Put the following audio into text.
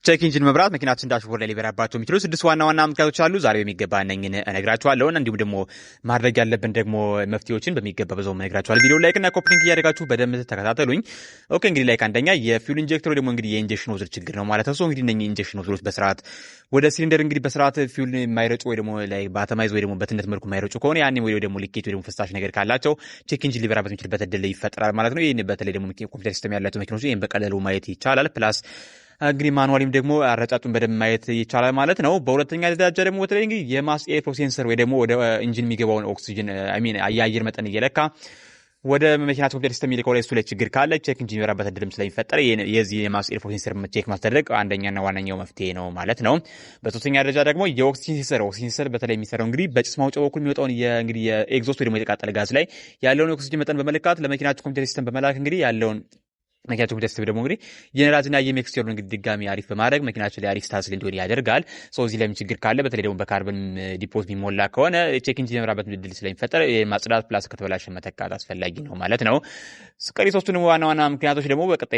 ቼክ ኢንጂን መብራት መኪናችን ዳሽቦርድ ላይ ሊበራባቸው የሚችሉ 6 ዋና ዋና ምክንያቶች አሉ። ዛሬ በሚገባ እነኝን እነግራችኋለሁ። እንዲሁም ደግሞ ማድረግ ያለብን ደግሞ መፍትሄዎችን በሚገባ በዛው እነግራችኋለሁ። ቪዲዮ ላይክ እና ኮፒ ሊንክ እያደረጋችሁ በደንብ ተከታተሉኝ። ኦኬ እንግዲህ ላይክ አንደኛ የፊውል ኢንጀክተር ደግሞ እንግዲህ የኢንጀክሽን ኖዝል ችግር ነው ማለት ነው። እንግዲህ እነኚህ ኢንጀክሽን ኖዝሎች በስርዓት ወደ ሲሊንደር እንግዲህ በስርዓት ፊውል የማይረጩ ወይ ደግሞ ላይ ባተማይዝ ወይ ደግሞ በትነት መልኩ የማይረጩ ከሆነ ያኔ ወይ ደግሞ ሊኬት ወይ ደግሞ ፈሳሽ ነገር ካላቸው ቼክ ኢንጂን ሊበራበት የሚችልበት እድል ይፈጠራል ማለት ነው። ይሄን በተለይ ደግሞ ኮምፒውተር ሲስተም ያላቸው መኪኖች ይሄን በቀላሉ ማየት ይቻላል። ፕላስ እንግዲህ ማኑዋሊም ደግሞ አረጫጩን በደንብ ማየት ይቻላል ማለት ነው። በሁለተኛ ደረጃ ደግሞ በተለይ እንግዲህ የማስ ኤር ፍሎ ሴንሰር ወይ ደግሞ ወደ ኢንጂን የሚገባውን ኦክሲጅን የአየር መጠን እየለካ ወደ መኪናቸው ኮምፒውተር ሲስተም ይልከው ላይ እሱ ላይ ችግር ካለ ቼክ ኢንጂን የሚበራበት እድልም ስለሚፈጠር የዚህ የማስ ኤር ፍሎ ሴንሰር ቼክ ማስደረግ አንደኛና ዋነኛው መፍትሄ ነው ማለት ነው። በሶስተኛ ደረጃ ደግሞ የኦክሲጅን ሴንሰር በተለይ የሚሰራው እንግዲህ በጭስ ማውጫው በኩል የሚወጣውን እንግዲህ የኤግዞስት ወይ ደግሞ የተቃጠለ ጋዝ ላይ ያለውን የኦክሲጅን መጠን በመለካት ለመኪናቸው ኮምፒውተር ሲስተም በመላክ እንግዲህ ያለውን መኪናቸው ኮምፒውተር ሲስተም ደግሞ እንግዲህ የነዳጅና የሜክስቸሩን እንግዲህ ድጋሚ አሪፍ በማድረግ መኪናቸው ላይ አሪፍ ስታንስ እንዲሆን ያደርጋል። እዚህ ላይም ችግር ካለ በተለይ ደግሞ በካርበን ዲፖት የሚሞላ ከሆነ ቼክ ኢንጂን የመብራት እድል ስለሚፈጠር ማጽዳት ፕላስ ከተበላሸ መተካት አስፈላጊ ነው ማለት ነው። ቀሪ ሶስቱን ዋና ዋና ምክንያቶች ደግሞ በቀጣይ